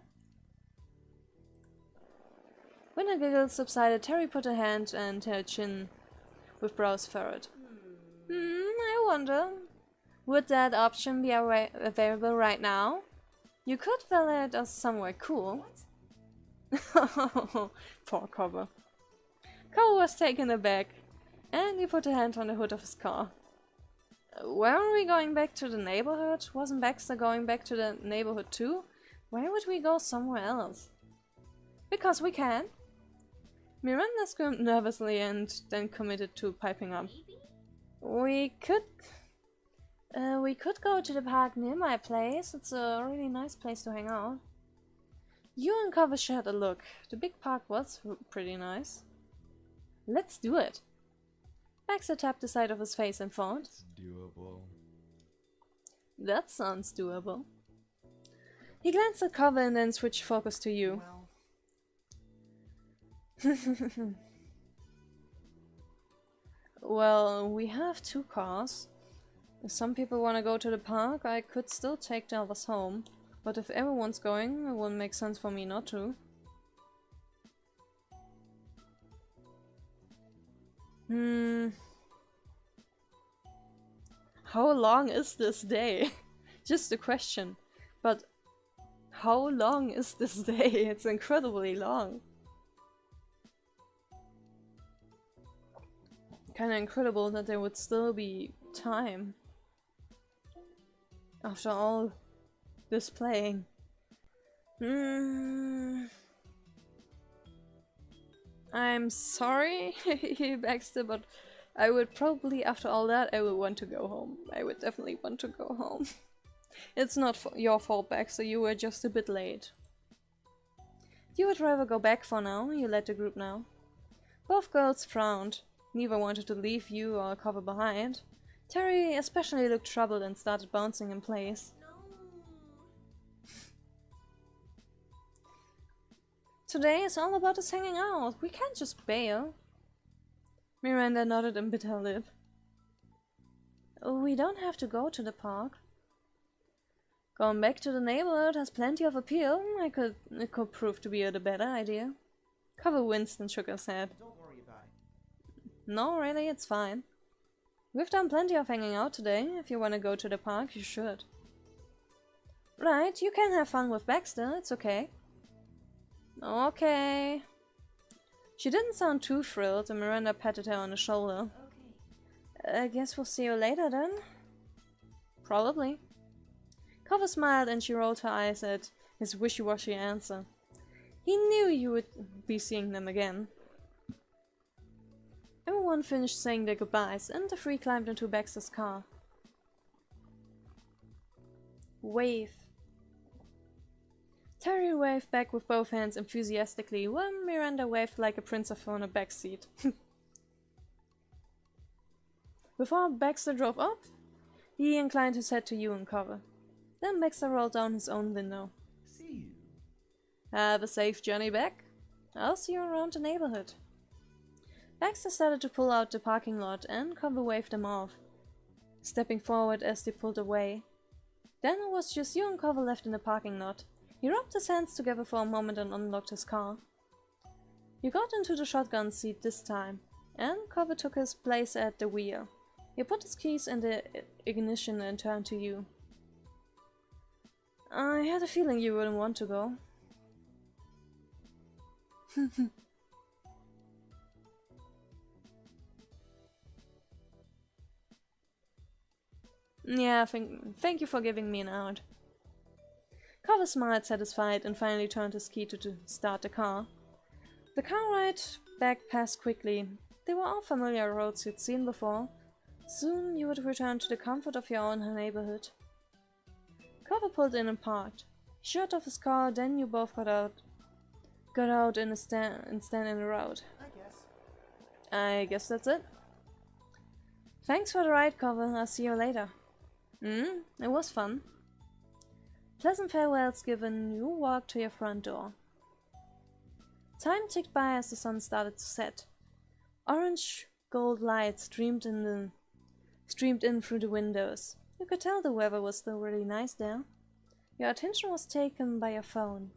When the giggles subsided, Terry put a hand and her chin with brows furrowed. I wonder. Would that option be available right now? You could valet us somewhere cool. Poor Carver. Carver was taken aback, and he put a hand on the hood of his car. Weren't we going back to the neighborhood? Wasn't Baxter going back to the neighborhood too? Why would we go somewhere else? Because we can. Miranda squirmed nervously and then committed to piping up. We could go to the park near my place. It's a really nice place to hang out. You and Carver shared a look. The big park was pretty nice. Let's do it. Baxter tapped the side of his face and thought. It's doable. That sounds doable. He glanced at Carver and then switched focus to you. Well, we have two cars. If some people want to go to the park, I could still take the others home. But if everyone's going, it wouldn't make sense for me not to. Hmm. How long is this day? Just a question. But how long is this day? It's incredibly long. Kinda incredible that there would still be time after all this playing. I'm sorry, Baxter, but I would probably, after all that, I would want to go home. I would definitely want to go home. It's not your fault, Baxter, you were just a bit late. You would rather go back for now, you let the group know. Both girls frowned. Neither wanted to leave you or cover behind. Terry especially looked troubled and started bouncing in place. No. Today is all about us hanging out. We can't just bail. Miranda nodded and bit her lip. We don't have to go to the park. Going back to the neighborhood has plenty of appeal. It could prove to be the better idea. Cover Winston shook his head. Don't worry about it. No, really, it's fine. We've done plenty of hanging out today. If you want to go to the park, you should. Right, you can have fun with Baxter, it's okay. Okay. She didn't sound too thrilled, and Miranda patted her on the shoulder. Okay. I guess we'll see you later then? Probably. Cover smiled and she rolled her eyes at his wishy-washy answer. He knew you would be seeing them again. Everyone finished saying their goodbyes, and the three climbed into Baxter's car. Wave. Terry waved back with both hands enthusiastically, while Miranda waved like a princess on a back seat. Before Baxter drove up, he inclined his head to you and Cover. Then Baxter rolled down his own window. See you. Have a safe journey back. I'll see you around the neighborhood. Baxter started to pull out the parking lot and Cover waved him off, stepping forward as they pulled away. Then it was just you and Cover left in the parking lot. He rubbed his hands together for a moment and unlocked his car. You got into the shotgun seat this time, and Cover took his place at the wheel. He put his keys in the ignition and turned to you. I had a feeling you wouldn't want to go. Yeah, thank you for giving me an out. Cover smiled satisfied and finally turned his key to start the car. The car ride back passed quickly. They were all familiar roads you'd seen before. Soon you would return to the comfort of your own neighborhood. Cover pulled in and parked. He shut off his car, then you both got out in a stand in the road. I guess that's it. Thanks for the ride, Cover. I'll see you later. It was fun. Pleasant farewells given, you walked to your front door. Time ticked by as the sun started to set. Orange gold light streamed in through the windows. You could tell the weather was still really nice there. Your attention was taken by your phone.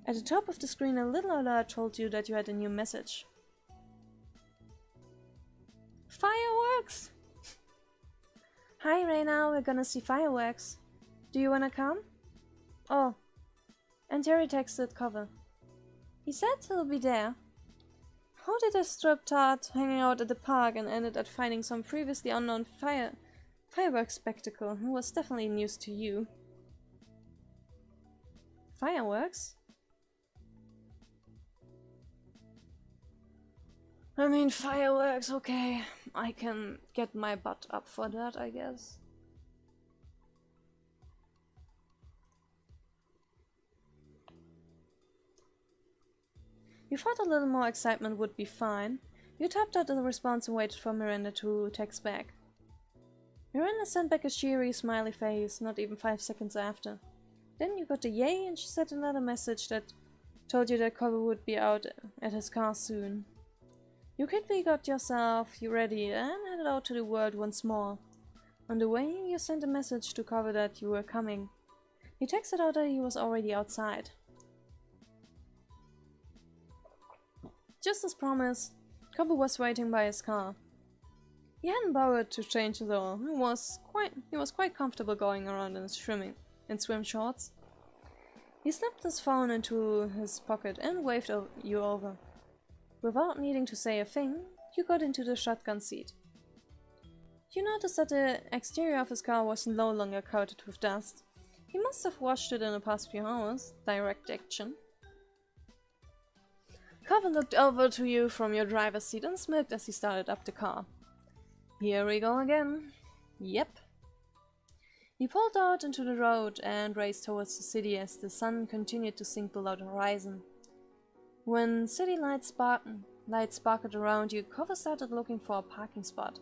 At the top of the screen, a little alert told you that you had a new message. Fireworks! Hi Rina, we're gonna see fireworks. Do you wanna come? Oh, and Terry texted Cover. He said he'll be there. How did a strip tart hanging out at the park and ended at finding some previously unknown fireworks spectacle? It was definitely news to you. Fireworks? I mean, fireworks, okay. I can get my butt up for that, I guess. You thought a little more excitement would be fine. You tapped out the response and waited for Miranda to text back. Miranda sent back a cheery, smiley face, not even 5 seconds after. Then you got a yay and she sent another message that told you that Cover would be out at his car soon. You quickly got yourself ready and headed out to the world once more. On the way, you sent a message to Cover that you were coming. He texted out that he was already outside. Just as promised, Cover was waiting by his car. He hadn't bothered to change at all. He was quite comfortable going around in his swim shorts. He slipped his phone into his pocket and waved you over. Without needing to say a thing, you got into the shotgun seat. You noticed that the exterior of his car was no longer coated with dust. He must have washed it in the past few hours. Direct action. Cover looked over to you from your driver's seat and smirked as he started up the car. Here we go again. Yep. He pulled out into the road and raced towards the city as the sun continued to sink below the horizon. When city lights sparkled around you, Cover started looking for a parking spot.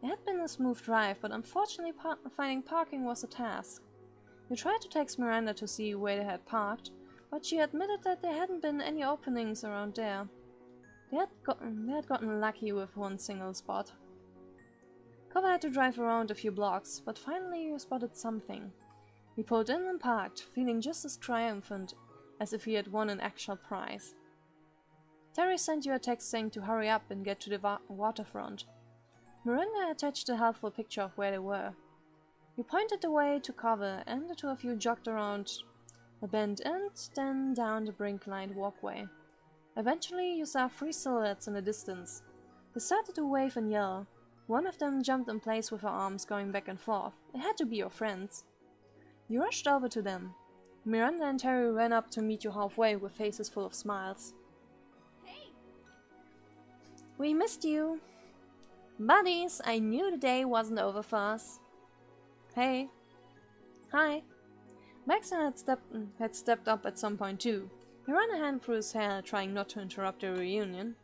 It had been a smooth drive, but unfortunately finding parking was a task. You tried to text Miranda to see where they had parked, but she admitted that there hadn't been any openings around there. They had gotten lucky with one single spot. Cover had to drive around a few blocks, but finally you spotted something. He pulled in and parked, feeling just as triumphant as if he had won an actual prize. Terry sent you a text saying to hurry up and get to the waterfront. Miranda attached a helpful picture of where they were. You pointed the way to Cover, and the two of you jogged around a bend and then down the brink-lined walkway. Eventually you saw 3 silhouettes in the distance. They started to wave and yell. One of them jumped in place with her arms going back and forth. It had to be your friends. You rushed over to them. Miranda and Terry ran up to meet you halfway with faces full of smiles. Hey! We missed you. Buddies, I knew the day wasn't over for us. Hey. Hi. Baxter had stepped up at some point too. He ran a hand through his hair, trying not to interrupt the reunion.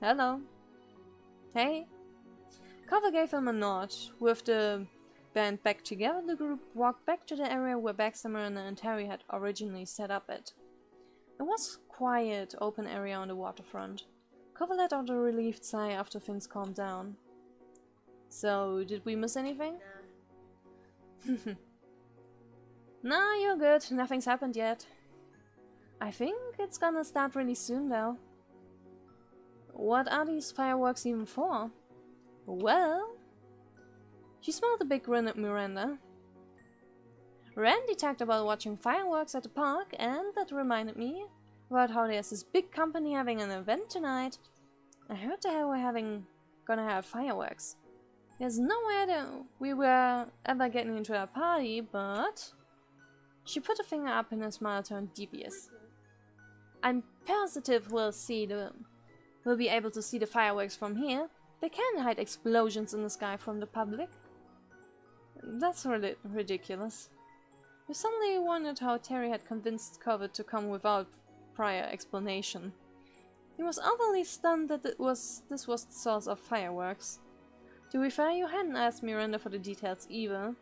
Hello. Hey. Cover gave him a nod. With the band back together, the group walked back to the area where Baxter, Miranda and Terry had originally set up it. It was a quiet, open area on the waterfront. Cover let out a relieved sigh after things calmed down. So, did we miss anything? Nah, you're good. Nothing's happened yet. I think it's gonna start really soon, though. What are these fireworks even for? Well... She smiled a big grin at Miranda. Randy talked about watching fireworks at the park, and that reminded me about how there's this big company having an event tonight. I heard they were gonna have fireworks. There's no way that we were ever getting into a party, but... She put a finger up and her smile turned devious. I'm positive we'll be able to see the fireworks from here. They can hide explosions in the sky from the public. That's ridiculous. You suddenly wondered how Terry had convinced Cover to come without prior explanation. He was utterly stunned that this was the source of fireworks. To be fair, you hadn't asked Miranda for the details either.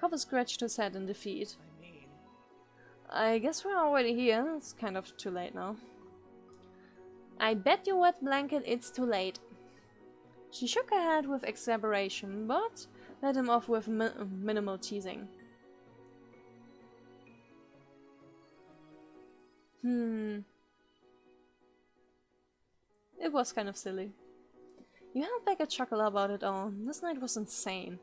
Cover scratched his head in defeat. I guess we're already here. It's kind of too late now. I bet you wet blanket it's too late. She shook her head with exasperation, but let him off with minimal teasing. It was kind of silly. You held back a chuckle about it all. This night was insane.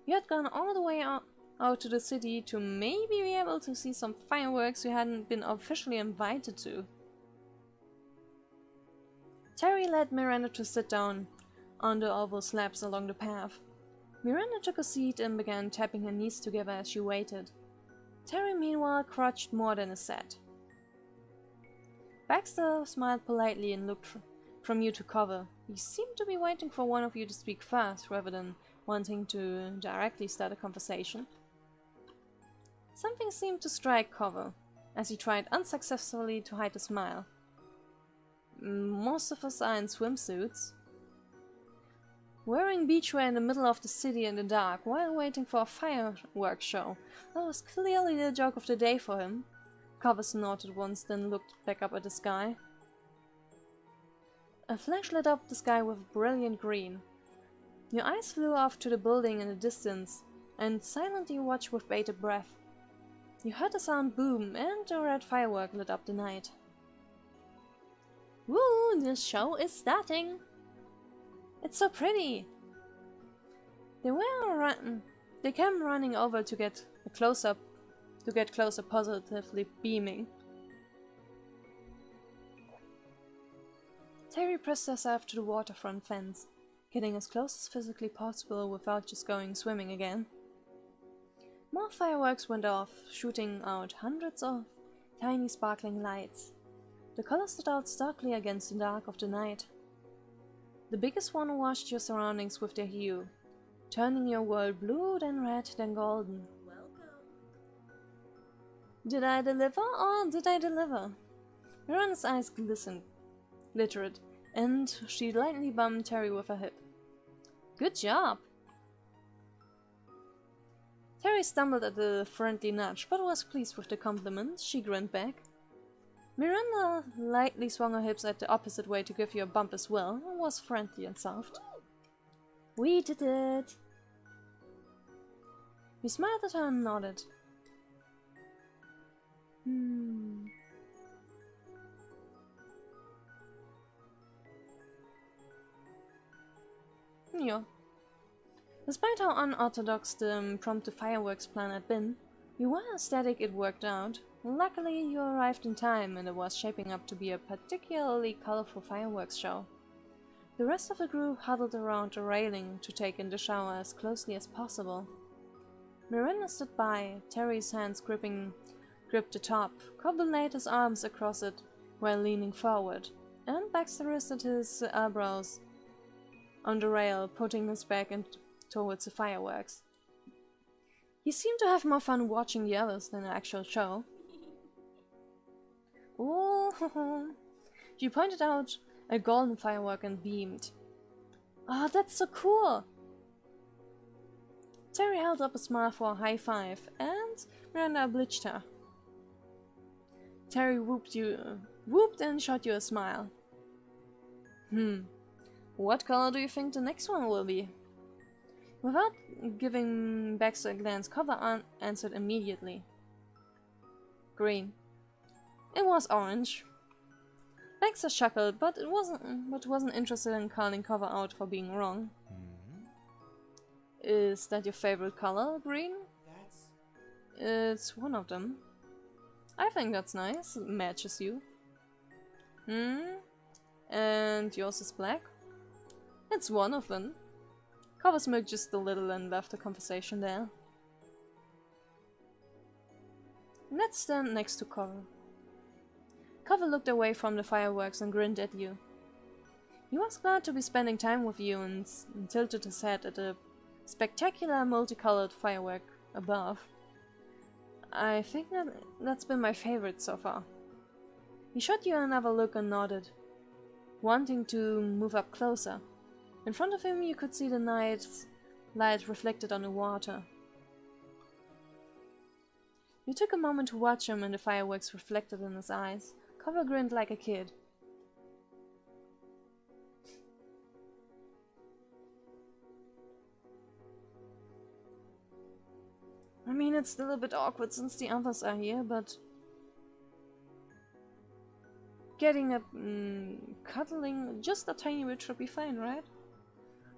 You had gone all the way out to the city to maybe be able to see some fireworks you hadn't been officially invited to. Terry led Miranda to sit down on the oval slabs along the path. Miranda took a seat and began tapping her knees together as she waited. Terry meanwhile crouched more than a set. Baxter smiled politely and looked from you to Cover. He seemed to be waiting for one of you to speak first, rather than wanting to directly start a conversation. Something seemed to strike Cover, as he tried unsuccessfully to hide a smile. Most of us are in swimsuits. Wearing beachwear in the middle of the city in the dark, while waiting for a fireworks show. That was clearly the joke of the day for him. Cover snorted once, then looked back up at the sky. A flash lit up the sky with brilliant green. Your eyes flew off to the building in the distance, and silently watched with bated breath. You heard the sound boom, and a red firework lit up the night. Woo! The show is starting! It's so pretty! They came running over to get closer, positively beaming. Terry pressed herself to the waterfront fence, getting as close as physically possible without just going swimming again. More fireworks went off, shooting out hundreds of tiny sparkling lights. The colors stood out starkly against the dark of the night. The biggest one washed your surroundings with their hue, turning your world blue, then red, then golden. Welcome. Did I deliver, or did I deliver? Rina's eyes glittered, and she lightly bumped Terry with her hip. Good job! Terry stumbled at the friendly nudge, but was pleased with the compliment. She grinned back. Miranda lightly swung her hips at the opposite way to give you a bump as well, and was friendly and soft. We did it! He smiled at her and nodded. Yeah. Despite how unorthodox the impromptu fireworks plan had been, you were ecstatic it worked out. Luckily, you arrived in time, and it was shaping up to be a particularly colorful fireworks show. The rest of the group huddled around the railing to take in the shower as closely as possible. Miranda stood by, Terry's hands gripped the top. Cobb laid his arms across it while leaning forward, and Baxter rested his eyebrows on the rail, putting his back towards the fireworks. He seemed to have more fun watching the others than the actual show. Oh, she pointed out a golden firework and beamed. Oh, that's so cool! Terry held up a smile for a high five, and Miranda obliged her. Terry whooped and shot you a smile. What color do you think the next one will be? Without giving Baxter a glance, Cover answered immediately. Green. It was orange. Baxter chuckled, but wasn't interested in calling Cover out for being wrong. Is that your favorite color, green? It's one of them. I think that's nice. It matches you. And yours is black? It's one of them. Cover smirked just a little and left the conversation there. Let's stand next to Cover. Cover looked away from the fireworks and grinned at you. He was glad to be spending time with you and tilted his head at the spectacular multicolored firework above. I think that's been my favorite so far. He shot you another look and nodded, wanting to move up closer. In front of him you could see the night's light reflected on the water. You took a moment to watch him and the fireworks reflected in his eyes. Cover grinned like a kid. I mean, it's still a bit awkward since the others are here, but getting a cuddling just a tiny bit should be fine, right?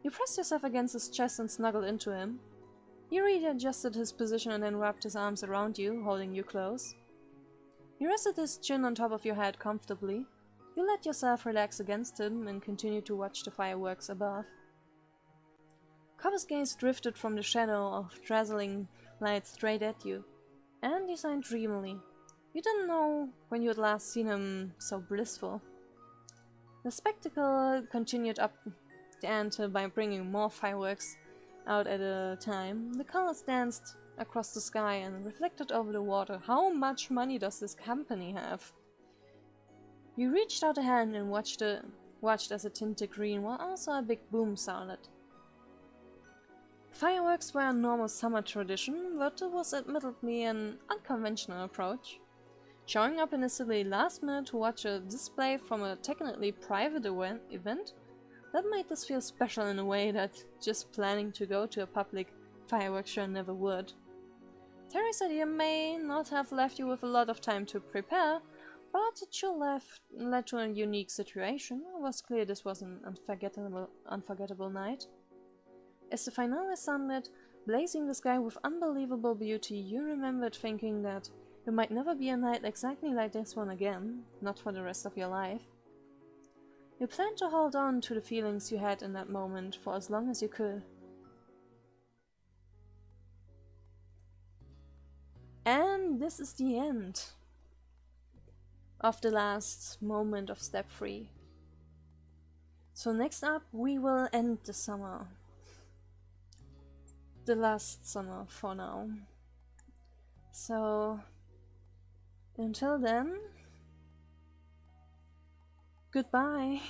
You pressed yourself against his chest and snuggled into him. He readjusted his position and then wrapped his arms around you, holding you close. He rested his chin on top of your head comfortably. You let yourself relax against him and continued to watch the fireworks above. Cobb's gaze drifted from the shadow of dazzling light straight at you, and he sighed dreamily. You didn't know when you had last seen him so blissful. The spectacle continued up the ante by bringing more fireworks out at a time. The colors danced across the sky and reflected over the water. How much money does this company have? You reached out a hand and watched as it tinted green, while also a big boom sounded. Fireworks were a normal summer tradition, but it was admittedly an unconventional approach. Showing up in a city last minute to watch a display from a technically private event, that made this feel special in a way that just planning to go to a public fireworks show never would. Theresa dear may not have left you with a lot of time to prepare, but it sure led to a unique situation. It was clear this was an unforgettable night. As the finale sunlit, blazing the sky with unbelievable beauty, you remembered thinking that there might never be a night exactly like this one again, not for the rest of your life. You planned to hold on to the feelings you had in that moment for as long as you could. And this is the end of the last moment of step 3. So next up we will end the summer. The last summer for now. So until then, goodbye.